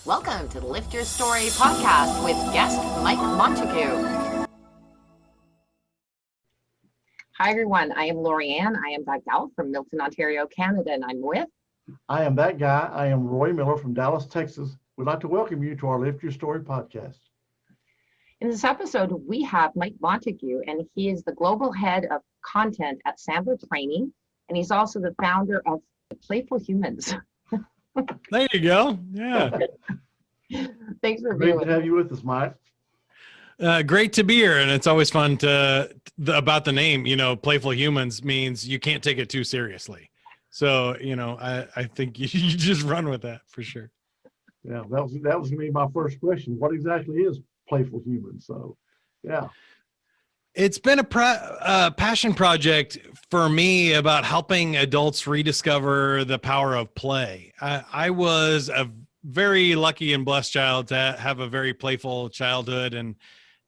Welcome to the Lift Your Story podcast with guest Mike Montague. Hi, everyone. I am Lorianne. I am that gal from Milton, Ontario, Canada, and I'm with. I am that guy. I am Roy Miller from Dallas, Texas. We'd like to welcome you to our Lift Your Story podcast. In this episode, we have Mike Montague, and he is the global head of content at Sandler Training, and he's also the founder of Playful Humans. There you go. Yeah. Thanks for being Great to have you with us, Mike. Great to be here. And it's always fun about the name, Playful Humans means you can't take it too seriously. So, I think you just run with that for sure. Yeah, that was going to be my first question. What exactly is Playful Humans? So, yeah. It's been a passion project for me about helping adults rediscover the power of play. I was a very lucky and blessed child to have a very playful childhood, and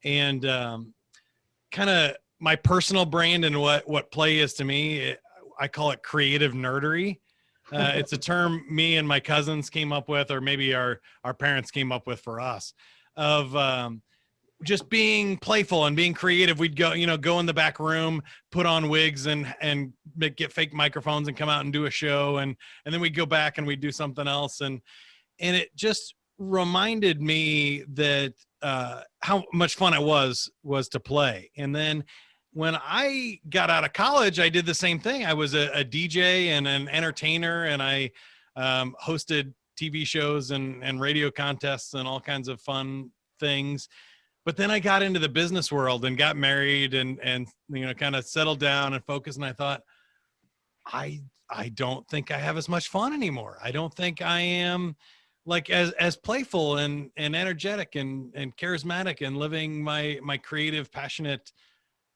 kind of my personal brand and what play is to me. I call it creative nerdery. It's a term me and my cousins came up with, or maybe our parents came up with for us, of just being playful and being creative. We'd go in the back room, put on wigs and get fake microphones and come out and do a show. And then we'd go back and we'd do something else. And it just reminded me that how much fun it was to play. And then when I got out of college, I did the same thing. I was a DJ and an entertainer, and I hosted TV shows and radio contests and all kinds of fun things. But then I got into the business world and got married and kind of settled down and focused. And I thought, I don't think I have as much fun anymore. I don't think I am like as playful and energetic and charismatic and living my creative, passionate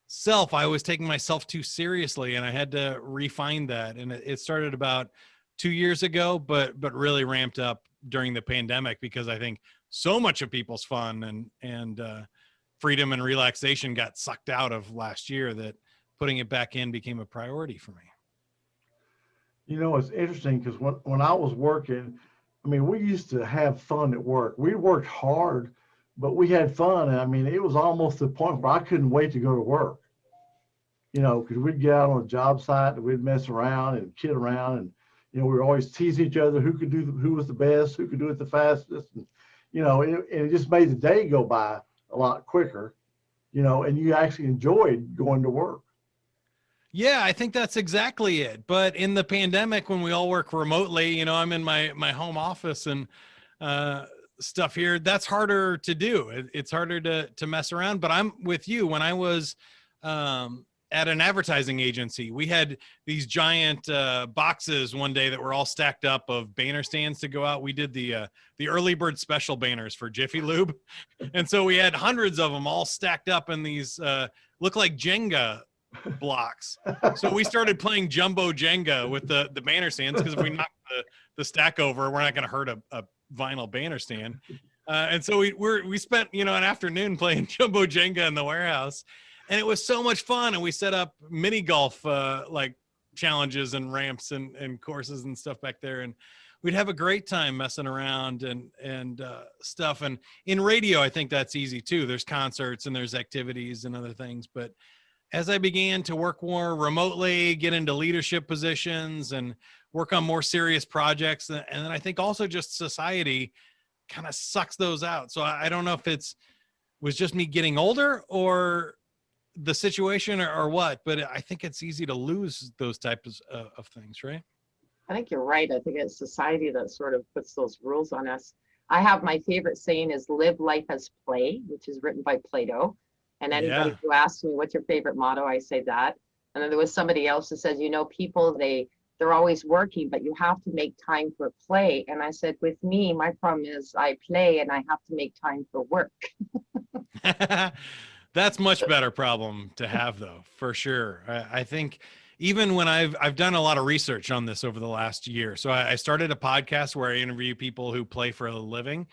self. I was taking myself too seriously, and I had to refine that. And it started about 2 years ago, but really ramped up during the pandemic, because I think so much of people's fun and freedom and relaxation got sucked out of last year that putting it back in became a priority for me. It's interesting because when I was working, we used to have fun at work. We worked hard, but we had fun. And it was almost the point where I couldn't wait to go to work, because we'd get out on a job site and we'd mess around and kid around. And, we were always teasing each other, who was the best, who could do it the fastest. And, it just made the day go by a lot quicker, and you actually enjoyed going to work. Yeah, I think that's exactly it. But in the pandemic, when we all work remotely, I'm in my home office and stuff here, that's harder to do. It's harder to mess around. But I'm with you. When I was at an advertising agency, we had these giant boxes one day that were all stacked up of banner stands to go out. We did the early bird special banners for Jiffy Lube. And so we had hundreds of them all stacked up in these look like Jenga blocks. So we started playing jumbo Jenga with the banner stands, because if we knock the stack over, we're not going to hurt a vinyl banner stand. And so we spent an afternoon playing jumbo Jenga in the warehouse. And it was so much fun. And we set up mini golf like challenges and ramps and courses and stuff back there. And we'd have a great time messing around and stuff. And in radio, I think that's easy too. There's concerts and there's activities and other things. But as I began to work more remotely, get into leadership positions and work on more serious projects, and then I think also just society kind of sucks those out. So I don't know if was just me getting older or the situation or what, but I think it's easy to lose those types of things, right? I think you're right. I think it's society that sort of puts those rules on us. I have my favorite saying is live life as play, which is written by Plato. And anybody who asks me, what's your favorite motto? I say that. And then there was somebody else that says, people, they're always working, but you have to make time for play. And I said, with me, my problem is I play and I have to make time for work. That's much better problem to have, though, for sure. I think even when I've done a lot of research on this over the last year. So I started a podcast where I interview people who play for a living.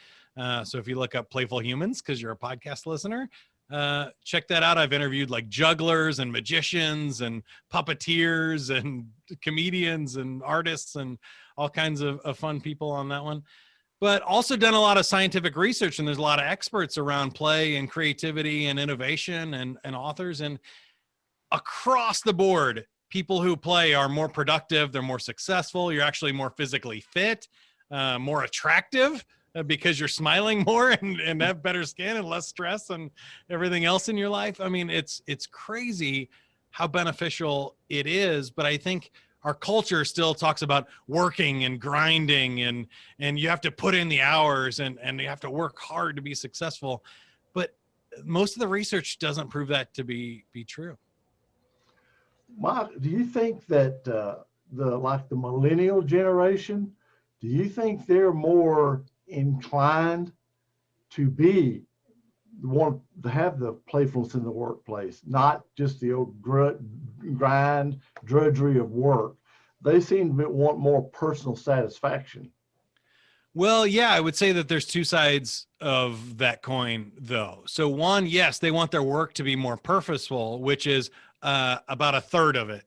So if you look up Playful Humans, because you're a podcast listener, check that out. I've interviewed like jugglers and magicians and puppeteers and comedians and artists and all kinds of fun people on that one. but also done a lot of scientific research, and there's a lot of experts around play and creativity and innovation and authors. And across the board, people who play are more productive. They're more successful. You're actually more physically fit, more attractive because you're smiling more and have better skin and less stress and everything else in your life. I mean, it's crazy how beneficial it is. But I think our culture still talks about working and grinding and you have to put in the hours and you have to work hard to be successful. But most of the research doesn't prove that to be true. Do you think that the millennial generation, do you think they're more inclined to be the one to have the playfulness in the workplace, not just the old grind, drudgery of work? They seem to want more personal satisfaction. Well, yeah, I would say that there's two sides of that coin, though. So one, yes, they want their work to be more purposeful, which is about a third of it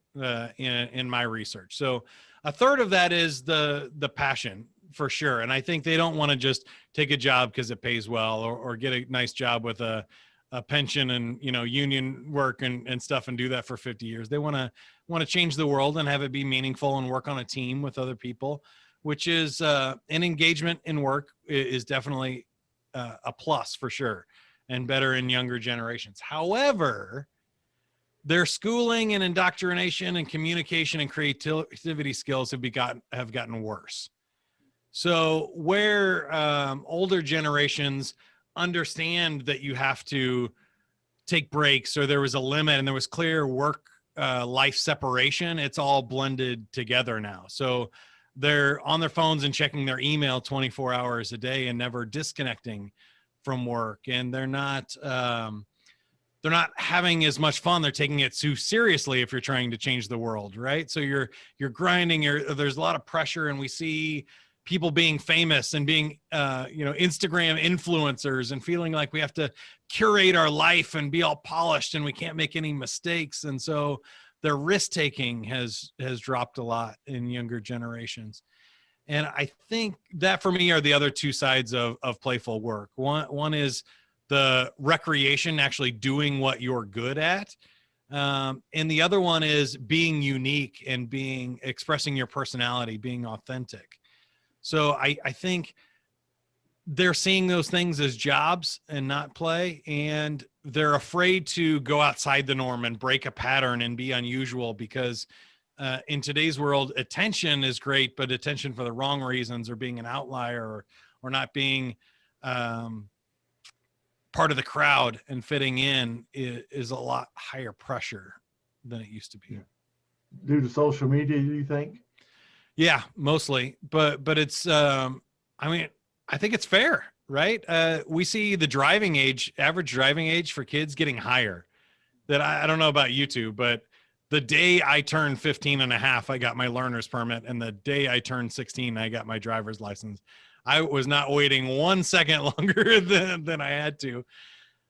in my research. So a third of that is the passion, for sure. And I think they don't want to just take a job because it pays well or get a nice job with a pension and, you know, union work and stuff and do that for 50 years. They want to change the world and have it be meaningful and work on a team with other people, which is an engagement in work is definitely a plus for sure and better in younger generations. However, their schooling and indoctrination and communication and creativity skills have gotten worse. So where older generations understand that you have to take breaks or there was a limit and there was clear work life separation, it's all blended together now. So they're on their phones and checking their email 24 hours a day and never disconnecting from work. And they're not having as much fun. They're taking it too seriously if you're trying to change the world, right? So you're grinding, there's a lot of pressure, and we see people being famous and being, Instagram influencers and feeling like we have to curate our life and be all polished and we can't make any mistakes. And so their risk-taking has dropped a lot in younger generations. And I think that for me are the other two sides of playful work. One is the recreation, actually doing what you're good at. And the other one is being unique and expressing your personality, being authentic. So I think they're seeing those things as jobs and not play. And they're afraid to go outside the norm and break a pattern and be unusual because in today's world, attention is great, but attention for the wrong reasons or being an outlier or not being part of the crowd and fitting in is a lot higher pressure than it used to be. Due to social media, do you think? Yeah, mostly, but it's, I think it's fair, right? We see the average driving age for kids getting higher. That I don't know about you two, but the day I turned 15 and a half, I got my learner's permit. And the day I turned 16, I got my driver's license. I was not waiting 1 second longer than I had to.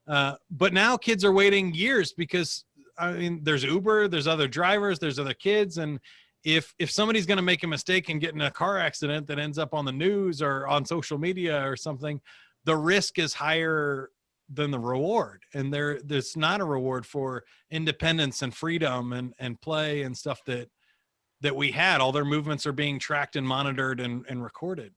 But now kids are waiting years because, there's Uber, there's other drivers, there's other kids. And if somebody's going to make a mistake and get in a car accident that ends up on the news or on social media or something, the risk is higher than the reward. And there's not a reward for independence and freedom and play and stuff that we had. All their movements are being tracked and monitored and recorded.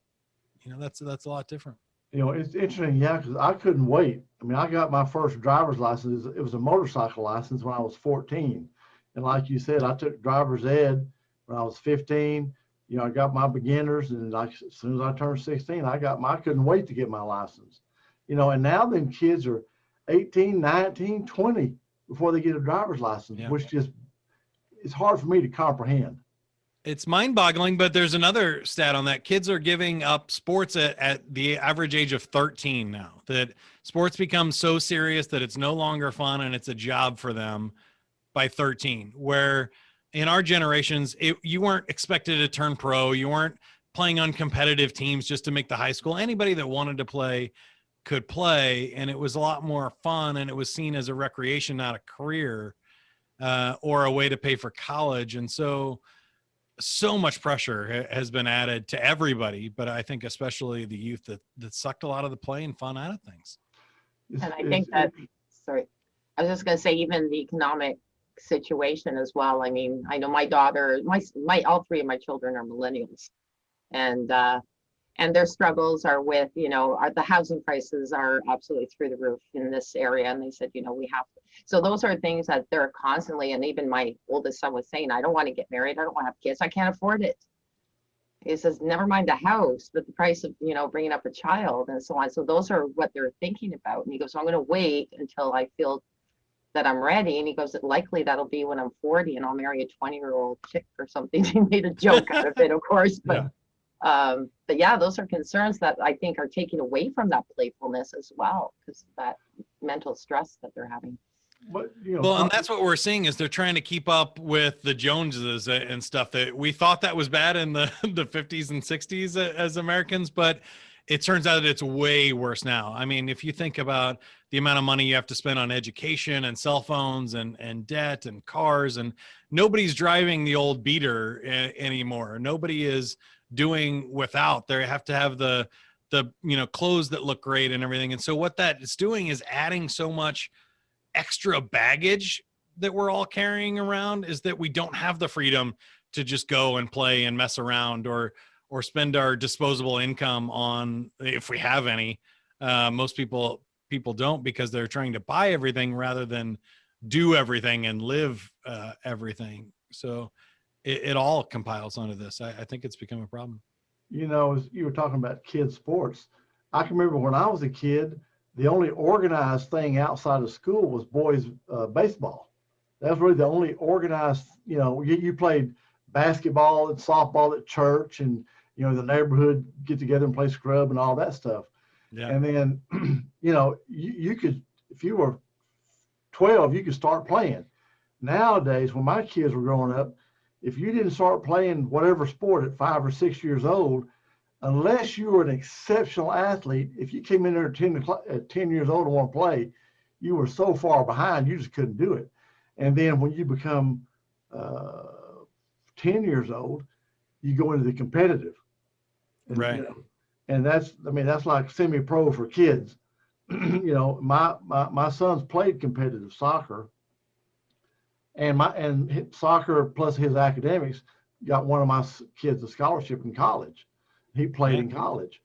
That's a lot different. It's interesting, yeah, because I couldn't wait. I got my first driver's license. It was a motorcycle license when I was 14. And like you said, I took driver's ed when I was 15. I got my beginners, and as soon as I turned 16, I couldn't wait to get my license. And now them kids are 18, 19, 20 before they get a driver's license, yeah. Which it's hard for me to comprehend. It's mind-boggling, but there's another stat on that. Kids are giving up sports at the average age of 13 now. That sports become so serious that it's no longer fun and it's a job for them by 13. Where in our generations, you weren't expected to turn pro. You weren't playing on competitive teams just to make the high school. Anybody that wanted to play could play, and it was a lot more fun, and it was seen as a recreation, not a career or a way to pay for college. And so so much pressure has been added to everybody, but I think especially the youth that sucked a lot of the play and fun out of things. And I think that, sorry, I was just going to say, even the economic situation as well. I mean, I know my daughter, all three of my children are millennials, and their struggles are with, the housing prices are absolutely through the roof in this area. And they said, we have to. So those are things that they're constantly, and even my oldest son was saying, I don't want to get married. I don't want to have kids. I can't afford it. He says, never mind the house, but the price of, bringing up a child and so on. So those are what they're thinking about. And he goes, so I'm going to wait until I feel that I'm ready. And he goes, likely that'll be when I'm 40 and I'll marry a 20-year-old chick or something. He made a joke out of it, of course, but yeah, those are concerns that I think are taking away from that playfulness as well, because of that mental stress that they're having. But, well, and that's what we're seeing is they're trying to keep up with the Joneses and stuff that we thought that was bad in the 50s and 60s as Americans, but it turns out that it's way worse now. I mean, if you think about the amount of money you have to spend on education and cell phones and debt and cars, and nobody's driving the old beater anymore. Nobody is doing without. They have to have the clothes that look great and everything. And so what that is doing is adding so much extra baggage that we're all carrying around, is that we don't have the freedom to just go and play and mess around or spend our disposable income on, if we have any. Most people don't, because they're trying to buy everything rather than do everything and live everything. So it all compiles onto this. I think it's become a problem. As you were talking about kids sports, I can remember when I was a kid, the only organized thing outside of school was boys baseball. That was really the only organized, you played basketball and softball at church, and, the neighborhood get together and play scrub and all that stuff. Yeah. And then, you could, if you were 12, you could start playing. Nowadays, when my kids were growing up, if you didn't start playing whatever sport at 5 or 6 years old, unless you were an exceptional athlete, if you came in there at 10 years old and want to play, you were so far behind, you just couldn't do it. And then when you become 10 years old, you go into the competitive. And, right. And that's like semi-pro for kids. My sons played competitive soccer, and soccer plus his academics got one of my kids a scholarship in college. He played in college,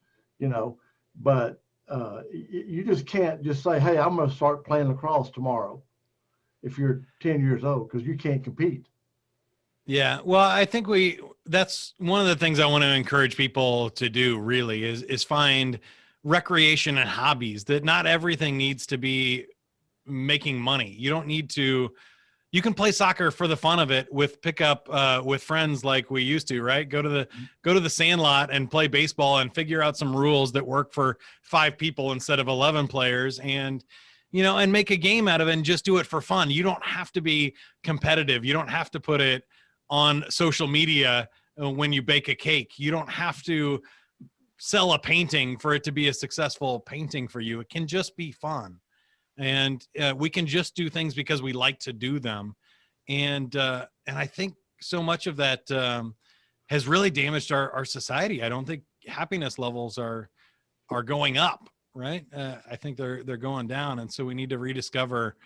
but you just can't just say, hey, I'm going to start playing lacrosse tomorrow if you're 10 years old, because you can't compete. Yeah. Well, I think that's one of the things I want to encourage people to do, really, is find recreation and hobbies. That not everything needs to be making money. You don't need to. You can play soccer for the fun of it with pickup with friends like we used to, right? Go to the sandlot and play baseball and figure out some rules that work for 5 people instead of 11 players, and make a game out of it and just do it for fun. You don't have to be competitive. You don't have to put it on social media when you bake a cake. You don't have to sell a painting for it to be a successful painting for you. It can just be fun. And we can just do things because we like to do them. And I think so much of that has really damaged our society. I don't think happiness levels are going up, right? I think they're going down. And so we need to rediscover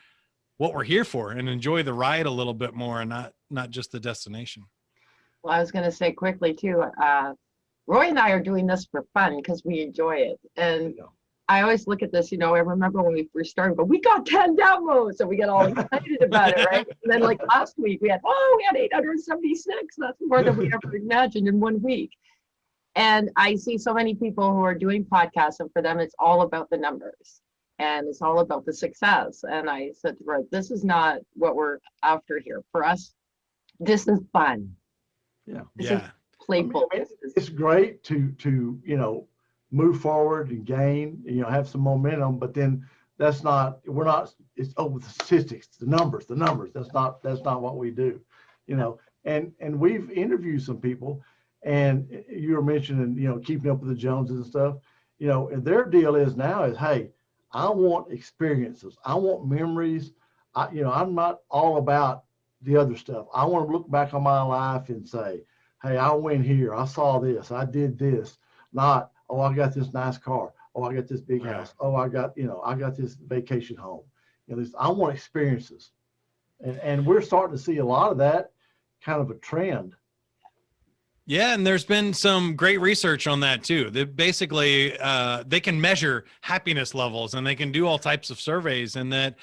what we're here for and enjoy the ride a little bit more, and not just the destination. Well, I was going to say quickly too, Roy and I are doing this for fun because we enjoy it. And I always look at this, I remember when we first started, but we got 10 downloads, so we get all excited about it, right? And then like last week we had 876. That's more than we ever imagined in 1 week. And I see so many people who are doing podcasts, and for them, it's all about the numbers and it's all about the success. And I said to Roy, this is not what we're after here. For us, this is fun. Yeah. This is playful. It's great to move forward and gain, have some momentum, but then it's the statistics, the numbers. That's not what we do, and we've interviewed some people, and you were mentioning, keeping up with the Joneses and stuff, and their deal is, hey, I want experiences. I want memories. I'm not all about the other stuff. I want to look back on my life and say, Hey, I went here. I saw this. I did this. Not, oh, I got this nice car. Oh, I got this big Right. house. Oh, I got this vacation home. I want experiences. And we're starting to see a lot of that kind of a trend. Yeah, and there's been some great research on that too. That basically they can measure happiness levels, and they can do all types of surveys. And that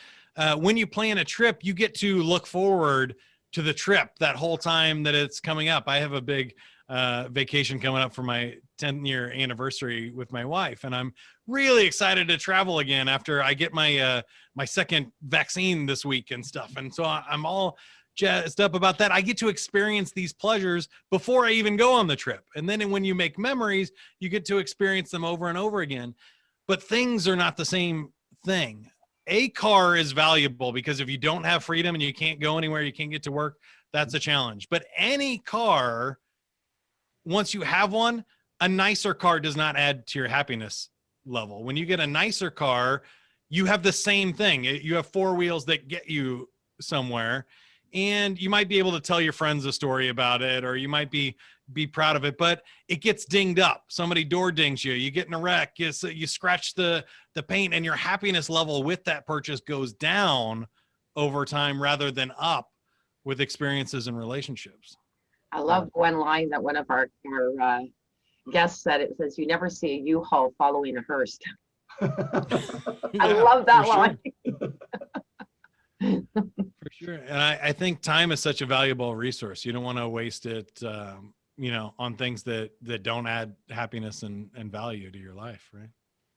when you plan a trip, you get to look forward to the trip that whole time that it's coming up. I have a big vacation coming up for my 10-year anniversary with my wife, and I'm really excited to travel again after I get my my second vaccine this week and stuff. And so I'm all jazzed up about that. I get to experience these pleasures before I even go on the trip. And then when you make memories, you get to experience them over and over again. But things are not the same thing. A car is valuable because if you don't have freedom and you can't go anywhere, you can't get to work, that's a challenge. But any car, once you have one, a nicer car does not add to your happiness level. When you get a nicer car, you have the same thing. You have four wheels that get you somewhere. And you might be able to tell your friends a story about it, or you might be proud of it, but it gets dinged up. Somebody door dings you, you get in a wreck, you scratch the paint, and your happiness level with that purchase goes down over time rather than up with experiences and relationships. I love one line that one of our guests said. It says, "You never see a U-Haul following a hearse." I love that line. For sure. And I think time is such a valuable resource. You don't want to waste it, on things that don't add happiness and value to your life, right?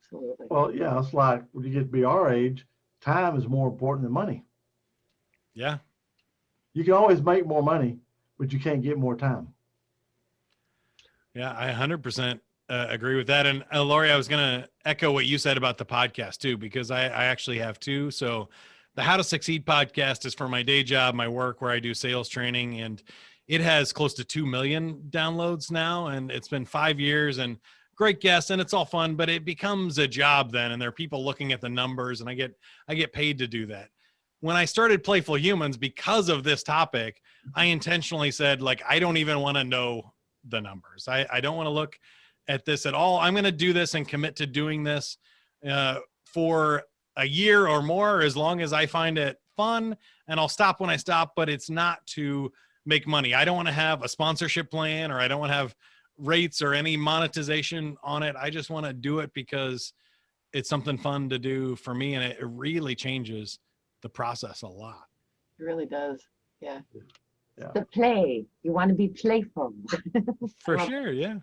Absolutely. Well, yeah, it's like when you get to be our age, time is more important than money. Yeah. You can always make more money, but you can't get more time. Yeah, I 100% agree with that. And Lori, I was going to echo what you said about the podcast too, because I actually have two. So the How to Succeed podcast is for my day job, my work where I do sales training, and it has close to 2 million downloads now. And it's been 5 years and great guests, and it's all fun, but it becomes a job then. And there are people looking at the numbers, and I get paid to do that. When I started Playful Humans, because of this topic, I intentionally said, like, I don't even want to know the numbers. I don't want to look at this at all. I'm going to do this and commit to doing this for a year or more, as long as I find it fun, and I'll stop when I stop, but it's not to make money. I don't want to have a sponsorship plan, or I don't want to have rates or any monetization on it. I just want to do it because it's something fun to do for me. And it really changes the process a lot. It really does. Yeah. Yeah. The play. You want to be playful. For sure. Yeah.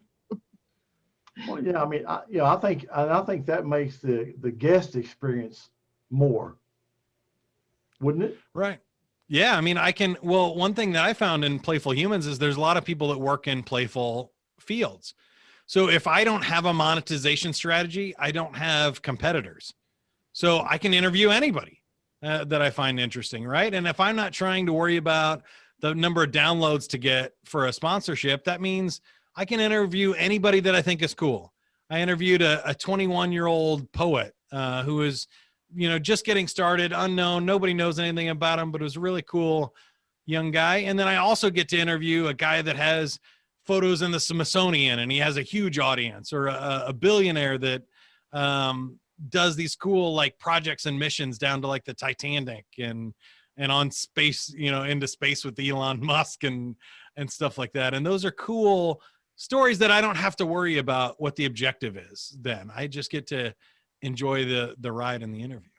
Well, yeah, I mean, I think that makes the guest experience more, wouldn't it? Right. Yeah. I mean, one thing that I found in Playful Humans is there's a lot of people that work in playful fields. So if I don't have a monetization strategy, I don't have competitors. So I can interview anybody that I find interesting, right? And if I'm not trying to worry about the number of downloads to get for a sponsorship, that means I can interview anybody that I think is cool. I interviewed a 21-year-old poet who was, just getting started, unknown. Nobody knows anything about him, but it was a really cool young guy. And then I also get to interview a guy that has photos in the Smithsonian, and he has a huge audience, or a billionaire that does these cool like projects and missions down to like the Titanic and on space, into space with Elon Musk and stuff like that. And those are cool stories that I don't have to worry about what the objective is. Then I just get to enjoy the ride and the interview.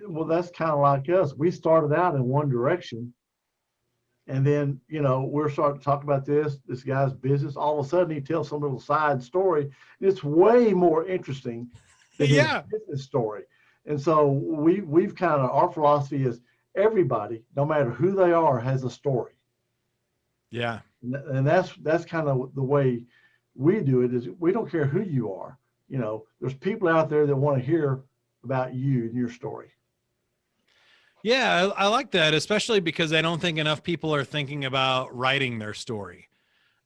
Well, that's kind of like us. We started out in one direction, and then, we're starting to talk about this guy's business. All of a sudden he tells some little side story, and it's way more interesting than his business story. And so we've kind of, our philosophy is everybody, no matter who they are, has a story. Yeah. And that's kind of the way we do it, is we don't care who you are. There's people out there that want to hear about you and your story. Yeah, I like that, especially because I don't think enough people are thinking about writing their story.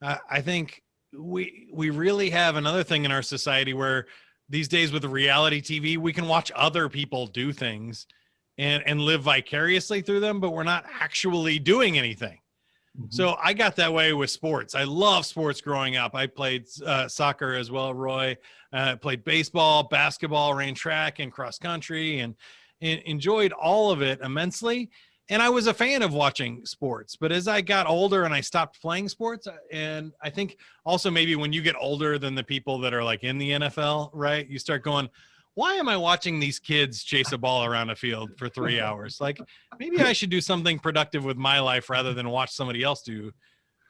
I think we really have another thing in our society where these days with reality TV, we can watch other people do things and live vicariously through them, but we're not actually doing anything. So I got that way with sports. I love sports growing up. I played soccer as well, Roy. Played baseball, basketball, ran track and cross country, and enjoyed all of it immensely. And I was a fan of watching sports. But as I got older and I stopped playing sports, and I think also maybe when you get older than the people that are like in the NFL, right? You start going, why am I watching these kids chase a ball around a field for 3 hours? Like, maybe I should do something productive with my life rather than watch somebody else do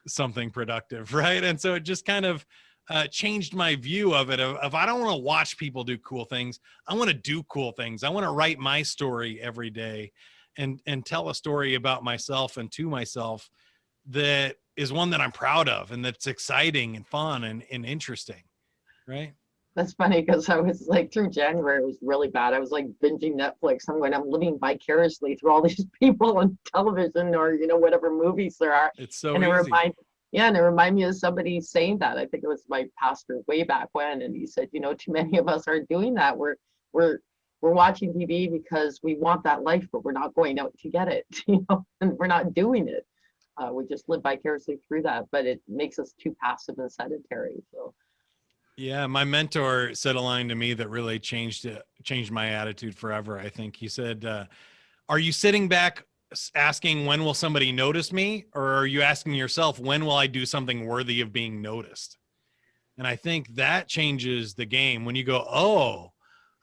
something productive, right? And so it just kind of changed my view of it. Of I don't want to watch people do cool things. I want to do cool things. I want to write my story every day and tell a story about myself and to myself that is one that I'm proud of and that's exciting and fun and interesting, right? That's funny because I was like through January, it was really bad. I was like binging Netflix. I'm living vicariously through all these people on television or, whatever movies there are. It's so and easy. And it reminded me of somebody saying that. I think it was my pastor way back when. And he said, too many of us aren't doing that. We're watching TV because we want that life, but we're not going out to get it, and we're not doing it. We just live vicariously through that, but it makes us too passive and sedentary. So. Yeah, my mentor said a line to me that really changed my attitude forever. I think he said, are you sitting back asking when will somebody notice me, or are you asking yourself when will I do something worthy of being noticed? And I think that changes the game when you go, oh,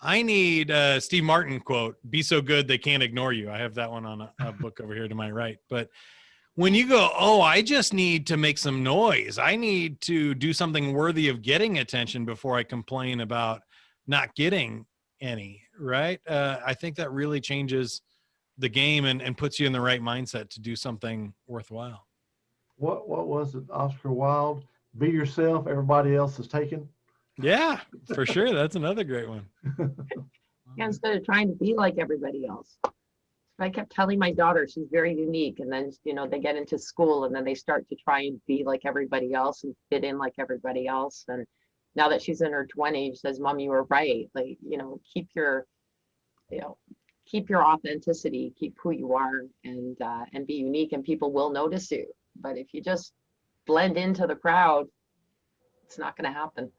I need Steve Martin quote, be so good they can't ignore you. I have that one on a book over here to my right. But when you go, oh, I just need to make some noise. I need to do something worthy of getting attention before I complain about not getting any, right? I think that really changes the game and puts you in the right mindset to do something worthwhile. What was it, Oscar Wilde? Be yourself, everybody else is taken. Yeah, for sure. That's another great one. Yeah, instead of trying to be like everybody else. I kept telling my daughter she's very unique, and then they get into school and then they start to try and be like everybody else and fit in like everybody else. And now that she's in her 20s, she says, Mom, you were right. Like, keep your authenticity, keep who you are, and be unique, and people will notice you. But if you just blend into the crowd, it's not going to happen.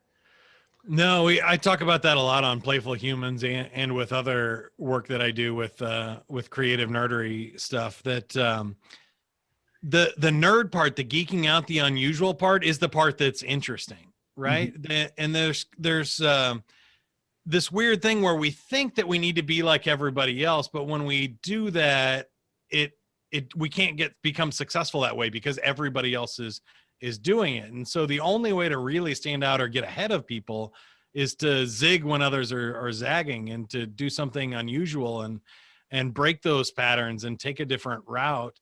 No, I talk about that a lot on Playful Humans and with other work that I do with creative nerdery stuff. That the nerd part, the geeking out, the unusual part, is the part that's interesting, right? And there's this weird thing where we think that we need to be like everybody else, but when we do that, we can't become successful that way because everybody else is doing it. And so the only way to really stand out or get ahead of people is to zig when others are zagging, and to do something unusual and break those patterns and take a different route.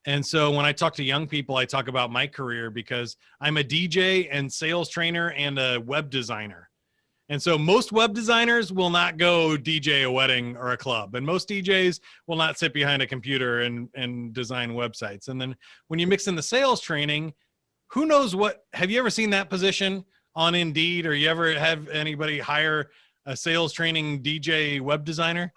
And so when I talk to young people, I talk about my career because I'm a DJ and sales trainer and a web designer. And so most web designers will not go DJ a wedding or a club. And most DJs will not sit behind a computer and design websites. And then when you mix in the sales training, who knows have you ever seen that position on Indeed, or you ever have anybody hire a sales training DJ web designer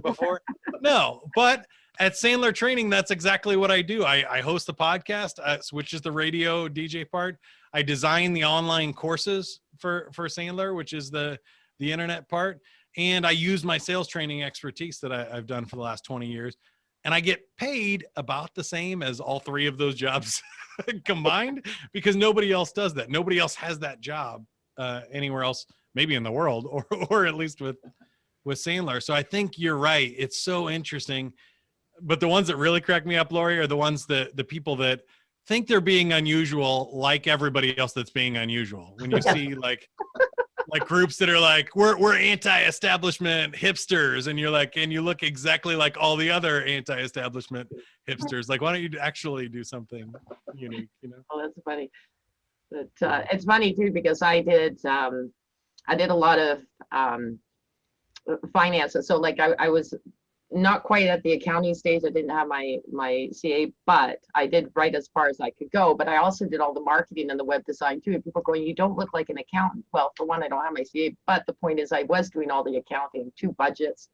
before? No, but at Sandler Training, that's exactly what I do. I host the podcast, which is the radio DJ part. I design the online courses for Sandler, which is the internet part. And I use my sales training expertise that I've done for the last 20 years. And I get paid about the same as all three of those jobs combined, because nobody else does that. Nobody else has that job anywhere else, maybe in the world, or at least with Sandler. So I think you're right. It's so interesting. But the ones that really crack me up, Lori, are the ones that the people that think they're being unusual, like everybody else that's being unusual. When you see like groups that are like, we're anti-establishment hipsters, and you're like, and you look exactly like all the other anti-establishment hipsters. Like, why don't you actually do something unique? Oh, that's funny. But it's funny too, because I did a lot of finances. So like I was not quite at the accounting stage. I didn't have my CA, but I did right as far as I could go. But I also did all the marketing and the web design too. And people going, you don't look like an accountant. Well, for one, I don't have my CA, but the point is I was doing all the accounting, 2 budgets,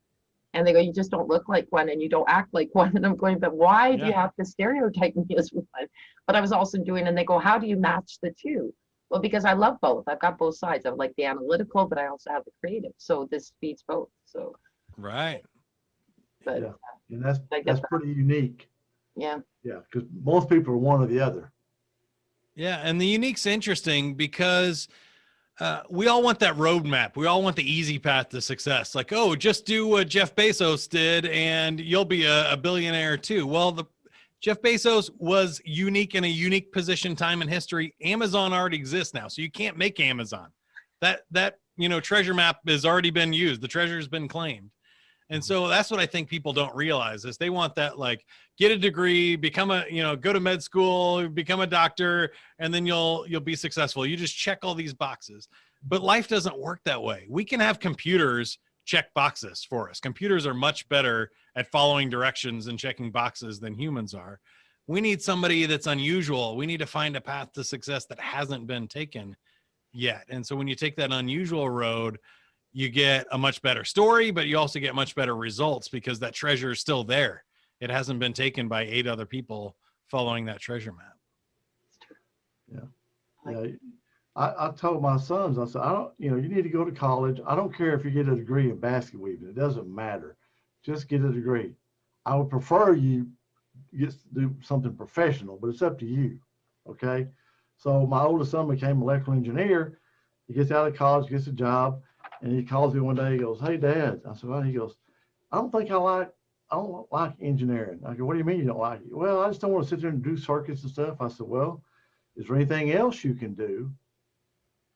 And they go, you just don't look like one and you don't act like one. And I'm going, but why do you have to stereotype me as one? But I was also doing, and they go, how do you match the two? Well, because I love both. I've got both sides. I like the analytical, but I also have the creative. So this feeds both. So right. But yeah, and that's pretty unique. Yeah. Yeah, because most people are one or the other. Yeah, and the unique's interesting because we all want that roadmap. We all want the easy path to success. Like, oh, just do what Jeff Bezos did and you'll be a billionaire too. Well, Jeff Bezos was unique in a unique position, time in history. Amazon already exists now, so you can't make Amazon. That treasure map has already been used. The treasure's been claimed. And so that's what I think people don't realize is they want that, like, get a degree, become go to med school, become a doctor, and then you'll be successful. You just check all these boxes. But life doesn't work that way. We can have computers check boxes for us. Computers are much better at following directions and checking boxes than humans are. We need somebody that's unusual. We need to find a path to success that hasn't been taken yet. And so when you take that unusual road, you get a much better story, but you also get much better results because that treasure is still there. It hasn't been taken by 8 other people following that treasure map. Yeah. Yeah. I told my sons, I said, you need to go to college. I don't care if you get a degree in basket weaving. It doesn't matter. Just get a degree. I would prefer you get to do something professional, but it's up to you. Okay. So my oldest son became an electrical engineer. He gets out of college, gets a job. And he calls me one day, he goes, hey, Dad. I said, well, he goes, I don't like engineering. I go, what do you mean you don't like it? Well, I just don't want to sit there and do circuits and stuff. I said, well, is there anything else you can do?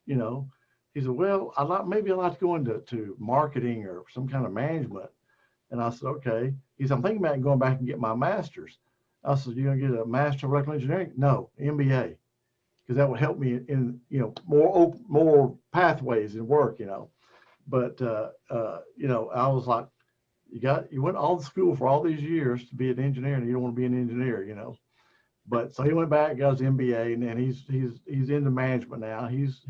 He said, well, maybe I'd like to go into marketing or some kind of management. And I said, okay. He said, I'm thinking about going back and get my master's. I said, you're going to get a master of electrical engineering? No, MBA. Because that would help me in, more pathways in work, But, I was like, you went all to school for all these years to be an engineer and you don't want to be an engineer, But so he went back, got his MBA, and then he's into management now. He's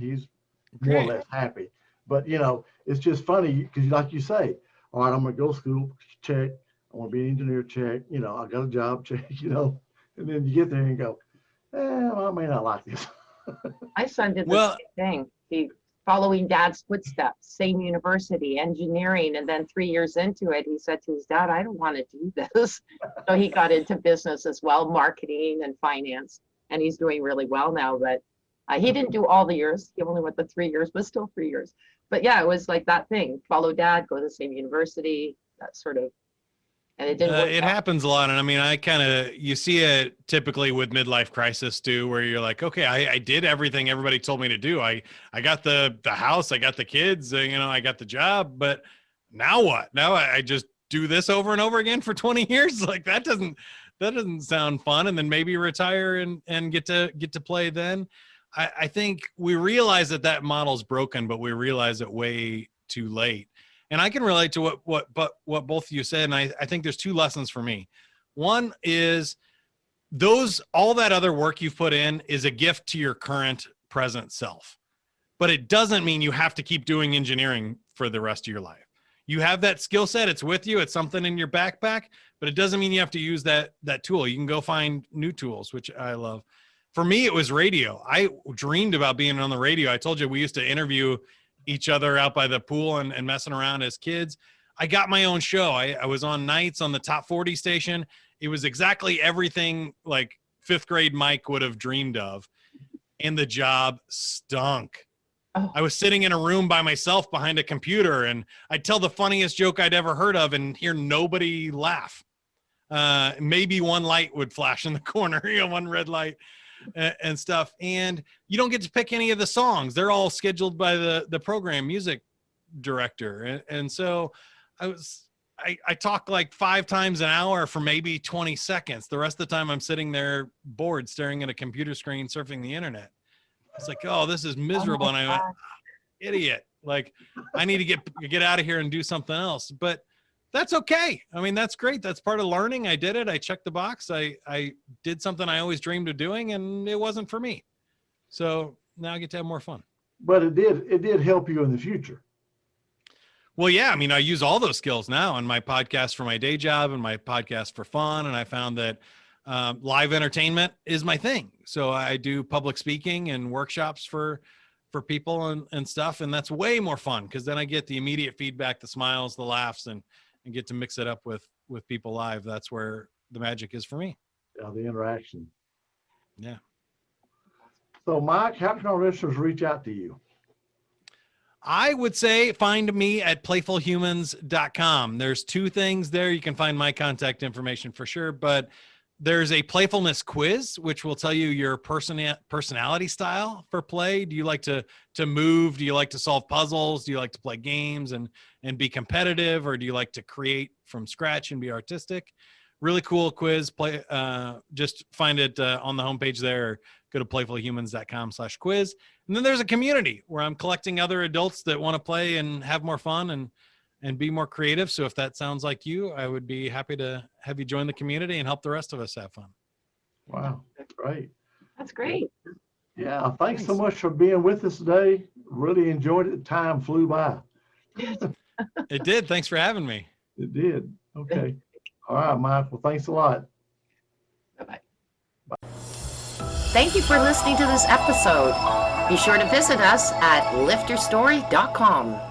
more or less happy. But, it's just funny because like you say, all right, I'm going to go to school, check. I want to be an engineer, check. I got a job, check, and then you get there and go, well, I may not like this. My son did the same thing. He following dad's footsteps, same university, engineering. And then 3 years into it, he said to his dad, I don't want to do this. So he got into business as well, marketing and finance. And he's doing really well now. But he didn't do all the years. He only went the 3 years, but still 3 years. But yeah, it was like that thing. Follow dad, go to the same university, that sort of. And it didn't work it out. happens a lot. And I mean, you see it typically with midlife crisis too, where you're like, okay, I did everything everybody told me to do. I got the house, I got the kids, I got the job, but now what? Now I just do this over and over again for 20 years. Like that doesn't sound fun. And then maybe retire and get to play then. I think we realize that model's broken, but we realize it way too late. And I can relate to what both of you said. And I think there's 2 lessons for me. One is all that other work you've put in is a gift to your current present self, but it doesn't mean you have to keep doing engineering for the rest of your life. You have that skill set. It's with you. It's something in your backpack, but it doesn't mean you have to use that tool. You can go find new tools, which I love. For me, it was radio. I dreamed about being on the radio. I told you we used to interview each other out by the pool and messing around as kids. I got my own show. I was on nights on the top 40 station. It was exactly everything like 5th grade Mike would have dreamed of. And the job stunk. Oh. I was sitting in a room by myself behind a computer and I'd tell the funniest joke I'd ever heard of and hear nobody laugh. Maybe one light would flash in the corner, one red light. And stuff, and you don't get to pick any of the songs. They're all scheduled by the program music director, and so I talk like 5 times an hour for maybe 20 seconds. The rest of the time I'm sitting there bored, staring at a computer screen, surfing the internet. It's like, oh, this is miserable. Oh, and I went, idiot. Like, I need to get out of here and do something else. But that's okay. I mean, that's great. That's part of learning. I did it. I checked the box. I did something I always dreamed of doing, and it wasn't for me. So now I get to have more fun. But it did help you in the future. Well, yeah, I mean, I use all those skills now on my podcast for my day job and my podcast for fun. And I found that live entertainment is my thing. So I do public speaking and workshops for people and stuff. And that's way more fun because then I get the immediate feedback, the smiles, the laughs, and get to mix it up with people live. That's where the magic is for me. Yeah, the interaction. Yeah. So Mike, how can our listeners reach out to you? I would say find me at playfulhumans.com. There's two things there. You can find my contact information for sure, but there's a playfulness quiz, which will tell you your personality style for play. Do you like to move? Do you like to solve puzzles? Do you like to play games and be competitive? Or do you like to create from scratch and be artistic? Really cool quiz. Just find it on the homepage there. Or go to playfulhumans.com/quiz. And then there's a community where I'm collecting other adults that want to play and have more fun and be more creative. So if that sounds like you, I would be happy to have you join the community and help the rest of us have fun. Wow, that's great. That's great. Yeah, thanks so much for being with us today. Really enjoyed it. Time flew by. It did. Thanks for having me. It did. Okay. All right, Mike. Well, thanks a lot. Bye-bye. Thank you for listening to this episode. Be sure to visit us at lifterstory.com.